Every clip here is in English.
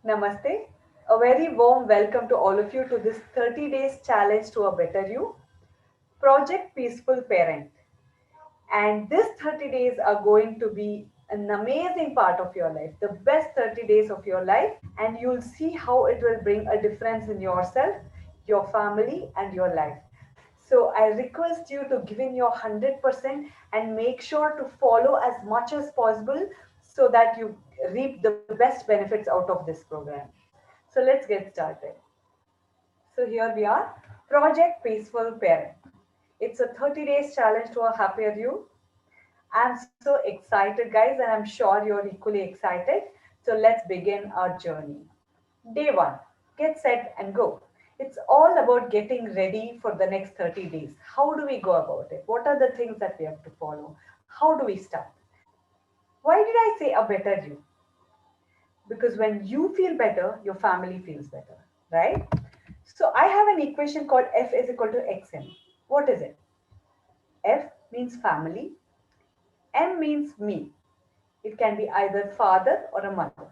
Namaste. A very warm welcome to all of you to this 30 days challenge to a better you, Project Peaceful Parent. And this 30 days are going to be an amazing part of your life, the best 30 days of your life, and you'll see how it will bring a difference in yourself, your family, and your life. So I request you to give in your 100% and make sure to follow as much as possible so that you reap the best benefits out of this program. So let's get started. So here we are, Project Peaceful Parent. It's a 30 days challenge to a happier you. I'm so excited, guys, and I'm sure you're equally excited. So let's begin our journey. Day one, get set and go. It's all about getting ready for the next 30 days. How do we go about it? What are the things that we have to follow? How do we start? Why did I say a better you? Because when you feel better, your family feels better, right? So I have an equation called F is equal to XM. What is it? F means family, M means me. It can be either father or a mother.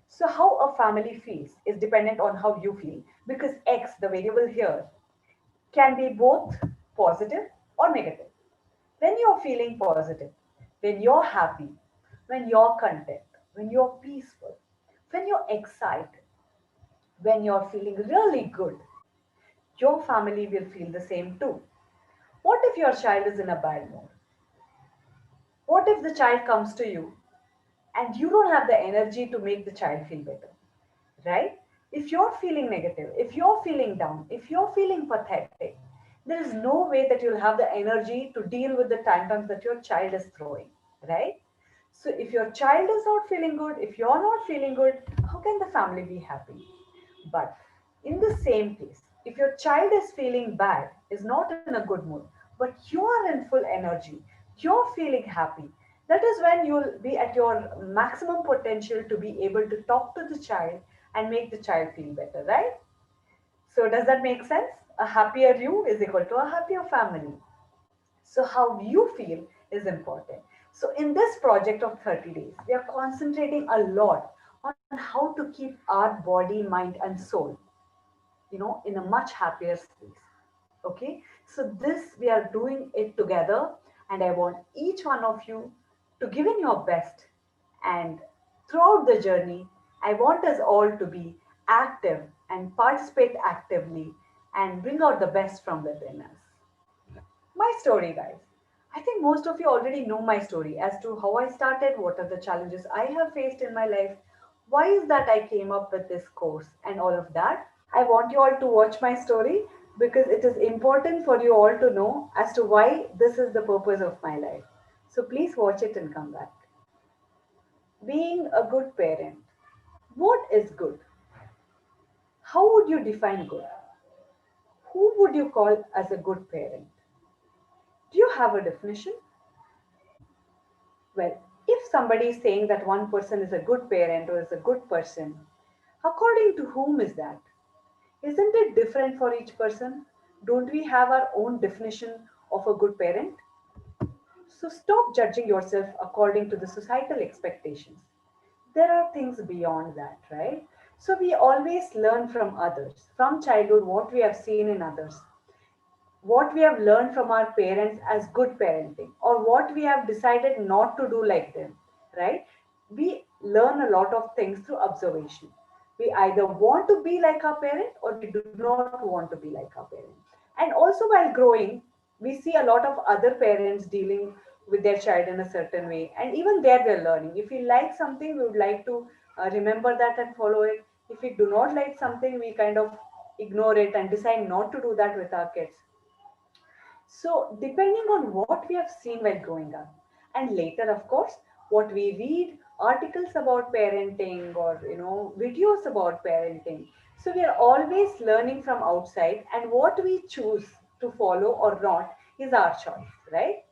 So how a family feels is dependent on how you feel because X, the variable here, can be both positive or negative. When you're feeling positive, when you're happy, when you're content, when you're peaceful, when you're excited, when you're feeling really good, your family will feel the same too. What if your child is in a bad mood? What if the child comes to you and you don't have the energy to make the child feel better, right? If you're feeling negative, if you're feeling down, if you're feeling pathetic, there is no way that you'll have the energy to deal with the tantrums that your child is throwing, right? So if your child is not feeling good, if you're not feeling good, how can the family be happy? But in the same case, if your child is feeling bad, is not in a good mood, but you are in full energy, you're feeling happy, that is when you'll be at your maximum potential to be able to talk to the child and make the child feel better, right? So, does that make sense? A happier you is equal to a happier family. So, how you feel is important. So, in this project of 30 days, we are concentrating a lot on how to keep our body, mind, and soul, in a much happier space. Okay, so this we are doing it together, and I want each one of you to give in your best. And throughout the journey, I want us all to be active and participate actively and bring out the best from within us. My story, guys. I think most of you already know my story as to how I started, what are the challenges I have faced in my life, why is that I came up with this course, and all of that. I want you all to watch my story because it is important for you all to know as to why this is the purpose of my life. So please watch it and come back. Being a good parent. What is good? How would you define good? Who would you call as a good parent? Do you have a definition? Well, if somebody is saying that one person is a good parent or is a good person, according to whom is that? Isn't it different for each person? Don't we have our own definition of a good parent? So stop judging yourself according to the societal expectations. There are things beyond that, right? So we always learn from others, from childhood, what we have seen in others, what we have learned from our parents as good parenting, or what we have decided not to do like them, right? We learn a lot of things through observation. We either want to be like our parent or we do not want to be like our parent. And also while growing, we see a lot of other parents dealing with their child in a certain way, and even there we're learning. If we like something, we would like to remember that and follow it. If we do not like something, we kind of ignore it and decide not to do that with our kids. So, depending on what we have seen while growing up, and later, of course, what we read, articles about parenting or videos about parenting. So, we are always learning from outside, and what we choose to follow or not is our choice, right?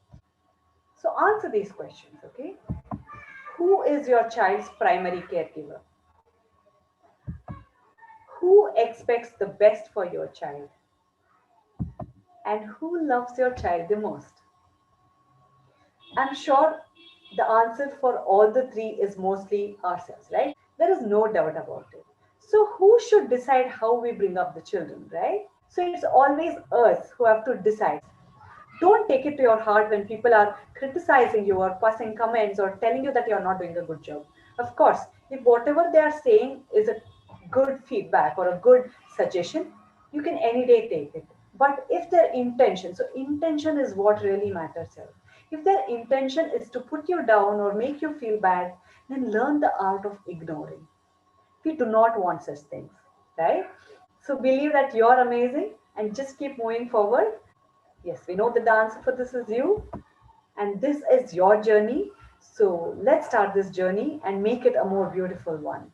So, answer these questions, okay? Who is your child's primary caregiver? Who expects the best for your child? And who loves your child the most? I'm sure the answer for all the three is mostly ourselves, right? There is no doubt about it. So, who should decide how we bring up the children, right? So, it's always us who have to decide. Don't take it to your heart when people are criticizing you or passing comments or telling you that you're not doing a good job. Of course, if whatever they are saying is a good feedback or a good suggestion, you can any day take it. But if their intention, so intention is what really matters here. If their intention is to put you down or make you feel bad, then learn the art of ignoring. We do not want such things, right? So believe that you're amazing and just keep moving forward. Yes, we know the answer for this is you, and this is your journey. So let's start this journey and make it a more beautiful one.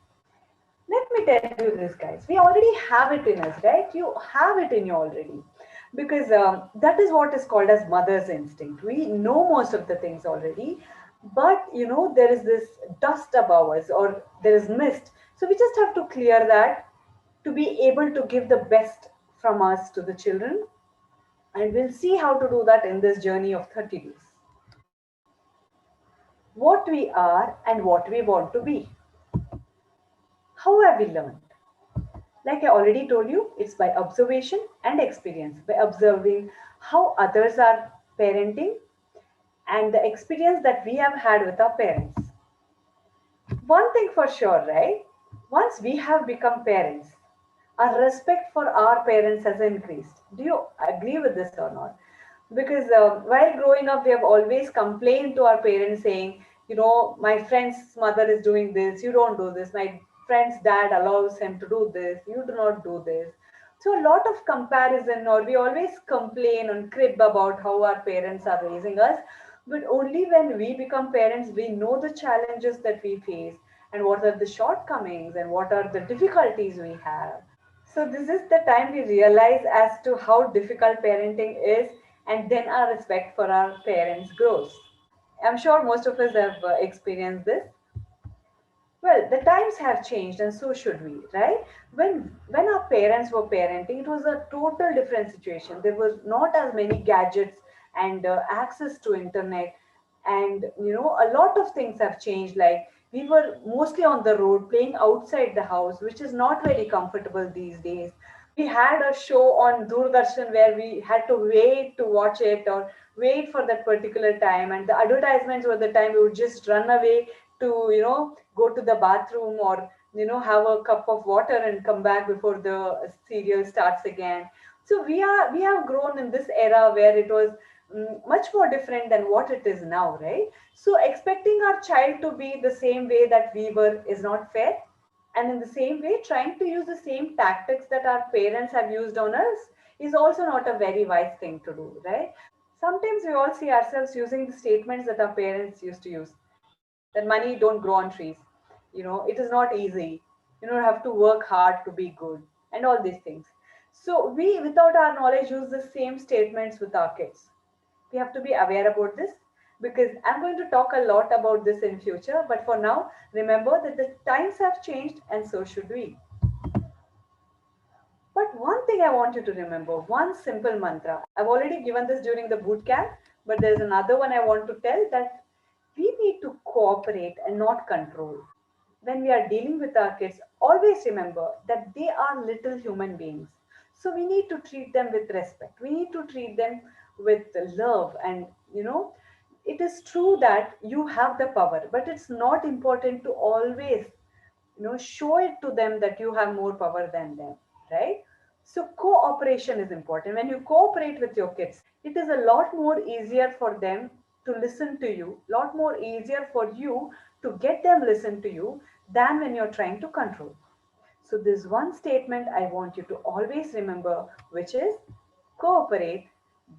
Let me tell you this, guys. We already have it in us, right? You have it in you already. Because that is what is called as mother's instinct. We know most of the things already, but there is this dust above us or there is mist. So we just have to clear that to be able to give the best from us to the children, and we'll see how to do that in this journey of 30 days. What we are and what we want to be. How have we learned? Like I already told you, it's by observation and experience, by observing how others are parenting and the experience that we have had with our parents. One thing for sure, right? Once we have become parents, our respect for our parents has increased. Do you agree with this or not? Because while growing up, we have always complained to our parents saying, my friend's mother is doing this, you don't do this. My friend's dad allows him to do this, you do not do this. So, a lot of comparison, or we always complain and crib about how our parents are raising us. But only when we become parents, we know the challenges that we face and what are the shortcomings and what are the difficulties we have. So, this is the time we realize as to how difficult parenting is, and then our respect for our parents grows. I'm sure most of us have experienced this. Well, the times have changed, and so should we, right? When our parents were parenting, it was a total different situation. There was not as many gadgets and access to internet, and a lot of things have changed. Like we were mostly on the road, playing outside the house, which is not very comfortable these days. We had a show on Doordarshan where we had to wait to watch it or wait for that particular time, and the advertisements were the time we would just run away to go to the bathroom or have a cup of water and come back before the serial starts again. So we have grown in this era where it was much more different than what it is now, right? So expecting our child to be the same way that we were is not fair, and in the same way trying to use the same tactics that our parents have used on us is also not a very wise thing to do, right? Sometimes we all see ourselves using the statements that our parents used to use, that money don't grow on trees, it is not easy, you don't have to work hard to be good, and all these things. So we, without our knowledge, use the same statements with our kids. We have to be aware about this, because I'm going to talk a lot about this in future, but for now, remember that the times have changed and so should we. But one thing I want you to remember, one simple mantra. I've already given this during the boot camp, but there's another one I want to tell, that we need to cooperate and not control. When we are dealing with our kids, always remember that they are little human beings. So we need to treat them with respect. We need to treat them with love. And, it is true that you have the power, but it's not important to always show it to them that you have more power than them, right? So cooperation is important. When you cooperate with your kids, it is a lot more easier for them to listen to you, lot more easier for you to get them listen to you than when you're trying to control. So this one statement I want you to always remember, which is cooperate,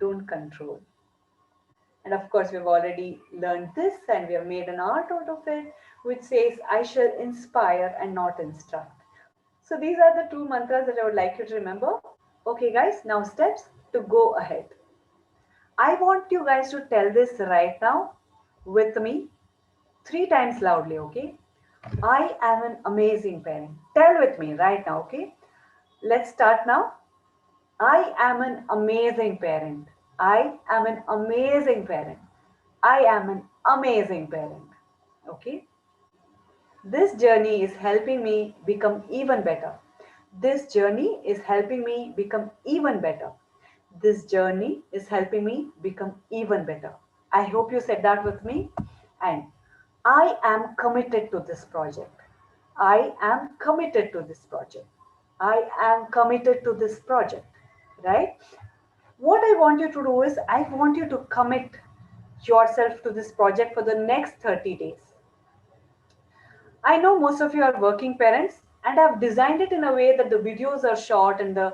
don't control. And of course, we've already learned this and we have made an art out of it, which says, I shall inspire and not instruct. So these are the two mantras that I would like you to remember. Okay, guys, now steps to go ahead. I want you guys to tell this right now with me 3 times loudly, okay? I am an amazing parent. Tell with me right now, okay? Let's start now. I am an amazing parent. I am an amazing parent. I am an amazing parent. Okay? This journey is helping me become even better. This journey is helping me become even better. This journey is helping me become even better. I hope you said that with me. And I am committed to this project. I am committed to this project. I am committed to this project. Right? What I want you to do is, I want you to commit yourself to this project for the next 30 days. I know most of you are working parents, and I've designed it in a way that the videos are short and the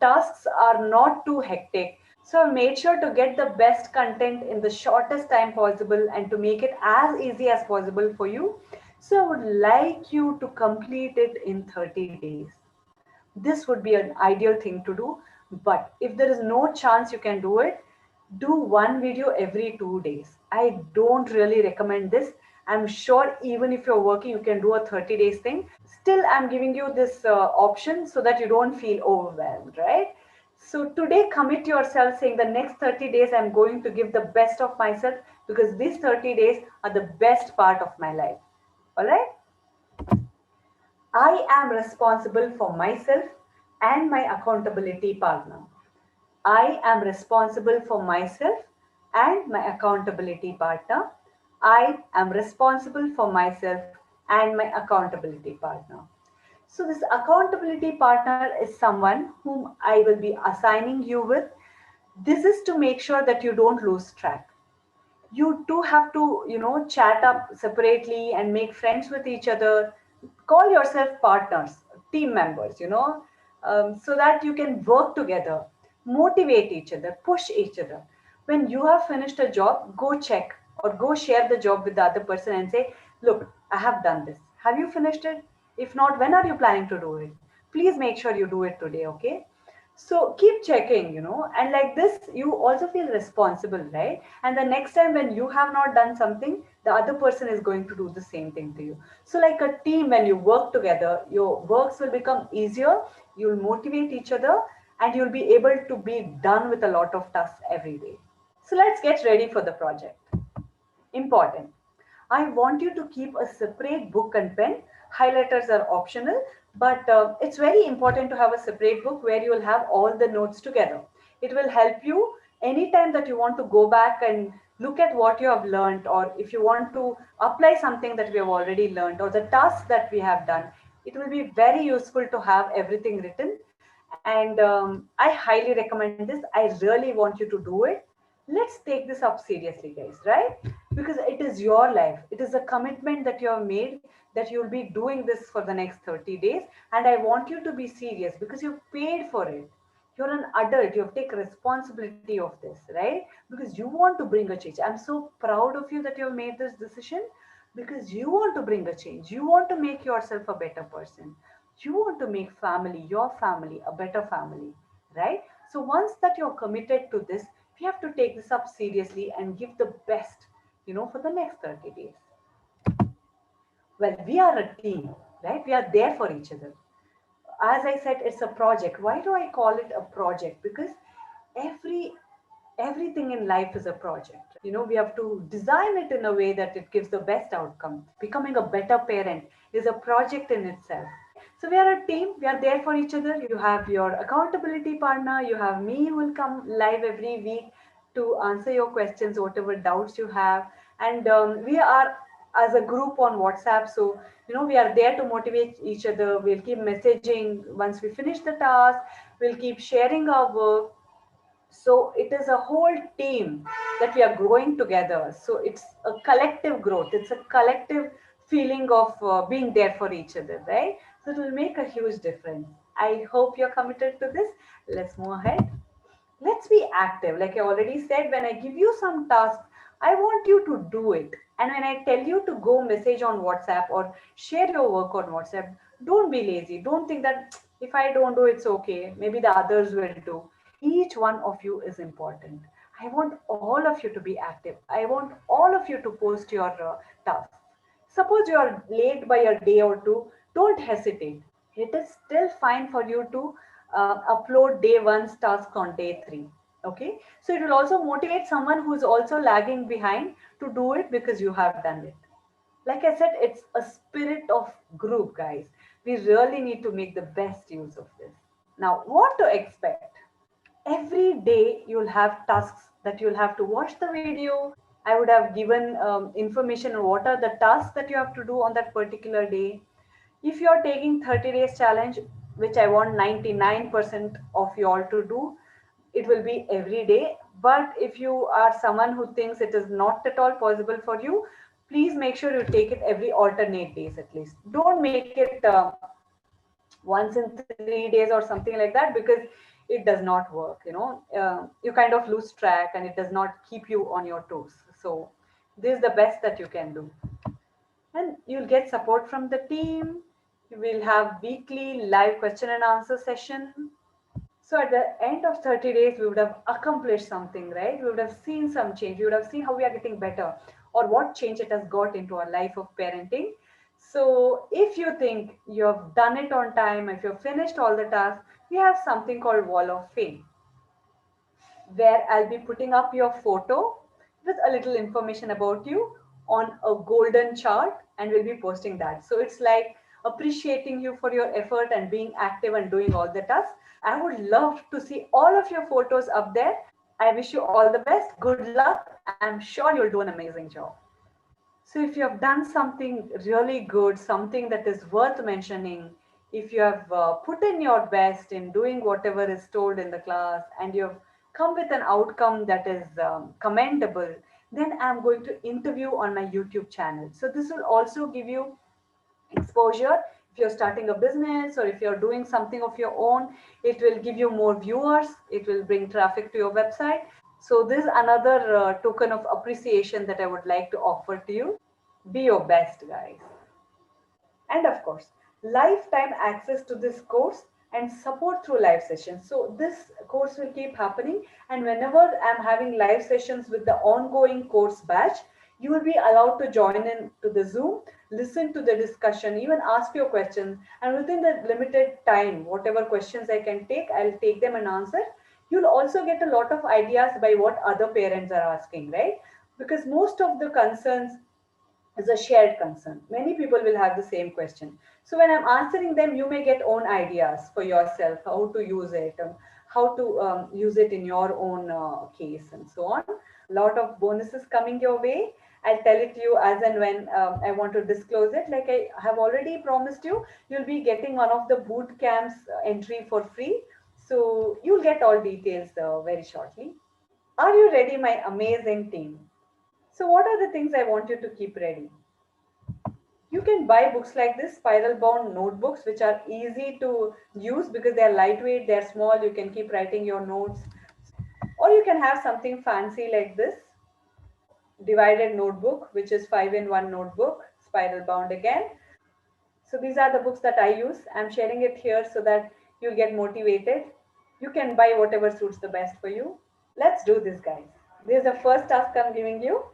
tasks are not too hectic. So I've made sure to get the best content in the shortest time possible and to make it as easy as possible for you. So I would like you to complete it in 30 days. This would be an ideal thing to do. But if there is no chance you can do it, do one video every 2 days. I don't really recommend this. I'm sure even if you're working, you can do a 30 days thing. Still, I'm giving you this option so that you don't feel overwhelmed, right? So today, commit yourself saying the next 30 days, I'm going to give the best of myself because these 30 days are the best part of my life. All right? I am responsible for myself and my accountability partner. I am responsible for myself and my accountability partner. I am responsible for myself and my accountability partner. So, this accountability partner is someone whom I will be assigning you with. This is to make sure that you don't lose track. You two have to, chat up separately and make friends with each other. Call yourself partners, team members, so that you can work together, motivate each other, push each other. When you have finished a job, go check or go share the job with the other person and say, look, I have done this, have you finished it? If not, when are you planning to do it? Please make sure you do it today, okay? So keep checking, and like this, you also feel responsible, right? And the next time when you have not done something, the other person is going to do the same thing to you. So, like a team, when you work together, your works will become easier, you'll motivate each other, and you'll be able to be done with a lot of tasks every day. So, let's get ready for the project. Important. I want you to keep a separate book and pen. Highlighters are optional, but it's very important to have a separate book where you will have all the notes together. It will help you anytime that you want to go back and look at what you have learned, or if you want to apply something that we have already learned, or the tasks that we have done. It will be very useful to have everything written. And I highly recommend this. I really want you to do it. Let's take this up seriously, guys, right? Because it is your life. It is a commitment that you have made that you'll be doing this for the next 30 days. And I want you to be serious because you've paid for it. You're an adult. You have taken responsibility of this, right? Because you want to bring a change. I'm so proud of you that you have made this decision because you want to bring a change. You want to make yourself a better person. You want to make family, your family, a better family, right? So once that you're committed to this, we have to take this up seriously and give the best, for the next 30 days. Well, we are a team, right? We are there for each other. As I said, it's a project. Why do I call it a project? Because every everything in life is a project. We have to design it in a way that it gives the best outcome. Becoming a better parent is a project in itself. So we are a team. We are there for each other. You have your accountability partner. You have me who will come live every week to answer your questions, whatever doubts you have. And we are as a group on WhatsApp. So, we are there to motivate each other. We'll keep messaging once we finish the task. We'll keep sharing our work. So it is a whole team that we are growing together. So it's a collective growth. It's a collective feeling of being there for each other, right? So it will make a huge difference. I hope you're committed to this. Let's move ahead. Let's be active. Like I already said, when I give you some task, I want you to do it. And when I tell you to go message on WhatsApp or share your work on WhatsApp, don't be lazy. Don't think that if I don't do it's okay, maybe the others will do. Each one of you is important. I want all of you to be active. I want all of you to post your tasks. Suppose you are late by a day or two, don't hesitate. It is still fine for you to upload day one's task on day three. Okay, so it will also motivate someone who is also lagging behind to do it because you have done it. Like I said, it's a spirit group, guys. We really need to make the best use of this. Now, what to expect? Every day you'll have tasks that you'll have to watch the video. I would have given information on what are the tasks that you have to do on that particular day. If you're taking 30 days challenge, which I want 99% of you all to do, it will be every day. But if you are someone who thinks it is not at all possible for you, please make sure you take it every alternate days at least. Don't make it once in 3 days or something like that, because it does not work. You kind of lose track and it does not keep you on your toes. So this is the best that you can do. And you'll get support from the team. You will have weekly live question and answer session. So at the end of 30 days, we would have accomplished something, right? We would have seen some change. We would have seen how we are getting better or what change it has got into our life of parenting. So if you think you have done it on time, if you've finished all the tasks, we have something called Wall of Fame, where I'll be putting up your photo with a little information about you on a golden chart, and we'll be posting that. So it's like appreciating you for your effort and being active and doing all the tasks. I would love to see all of your photos up there. I wish you all the best. Good luck. I'm sure you'll do an amazing job. So, if you have done something really good, something that is worth mentioning, if you have put in your best in doing whatever is told in the class and you have come with an outcome that is commendable, then I'm going to interview on my YouTube channel. So, this will also give you exposure. If you're starting a business or if you're doing something of your own, it will give you more viewers, it will bring traffic to your website. So this is another token of appreciation that I would like to offer to you. Be your best, guys. And of course, lifetime access to this course and support through live sessions. So this course will keep happening, and whenever I'm having live sessions with the ongoing course batch, you will be allowed to join in to the Zoom, listen to the discussion, even ask your questions, and within the limited time, whatever questions I can take, I'll take them and answer. You'll also get a lot of ideas by what other parents are asking, right? Because most of the concerns is a shared concern. Many people will have the same question. So when I'm answering them, you may get own ideas for yourself, how to use it, how to use it in your own case, and so on. A lot of bonuses coming your way. I'll tell it to you as and when I want to disclose it. Like I have already promised you, you'll be getting one of the boot camps entry for free. So you'll get all details very shortly. Are you ready, my amazing team? So, what are the things I want you to keep ready? You can buy books like this, spiral bound notebooks, which are easy to use because they are lightweight, they are small, you can keep writing your notes. Or you can have something fancy like this divided notebook, which is 5-in-1 notebook, spiral bound again. So, these are the books that I use. I'm sharing it here so that you'll get motivated. You can buy whatever suits the best for you. Let's do this, guys. This is the first task I'm giving you.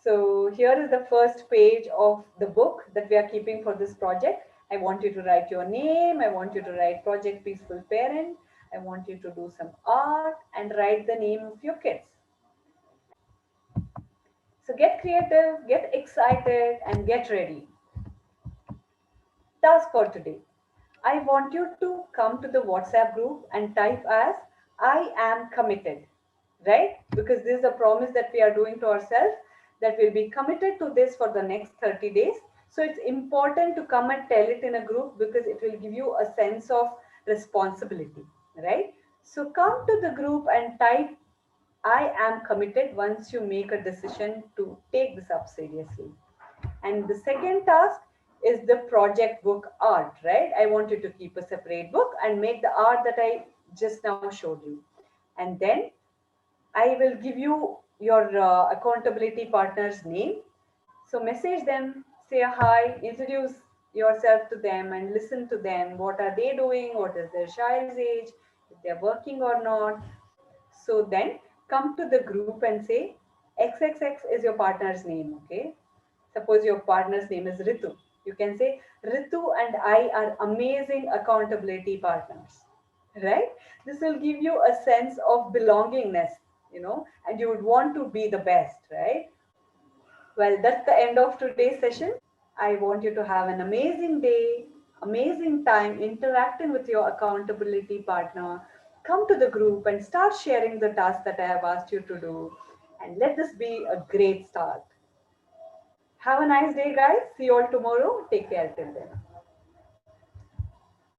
So here is the first page of the book that we are keeping for this project. I want you to write your name. I want you to write Project Peaceful Parent. I want you to do some art and write the name of your kids. So get creative, get excited, and get ready. Task for today. I want you to come to the WhatsApp group and type as I am committed, right? Because this is a promise that we are doing to ourselves that we'll be committed to this for the next 30 days. So it's important to come and tell it in a group because it will give you a sense of responsibility, right? So come to the group and type I am committed once you make a decision to take this up seriously. And the second task is the project book art, right? I want you to keep a separate book and make the art that I just now showed you. And then I will give you your accountability partner's name. So message them, say hi, introduce yourself to them and listen to them. What are they doing? What is their child's age? If they're working or not. So then come to the group and say XXX is your partner's name, okay? Suppose your partner's name is Ritu. You can say Ritu and I are amazing accountability partners, right? This will give you a sense of belongingness, and you would want to be the best, right? Well, that's the end of today's session. I want you to have an amazing day, amazing time interacting with your accountability partner. Come to the group and start sharing the tasks that I have asked you to do. And let this be a great start. Have a nice day, guys. See you all tomorrow. Take care till then.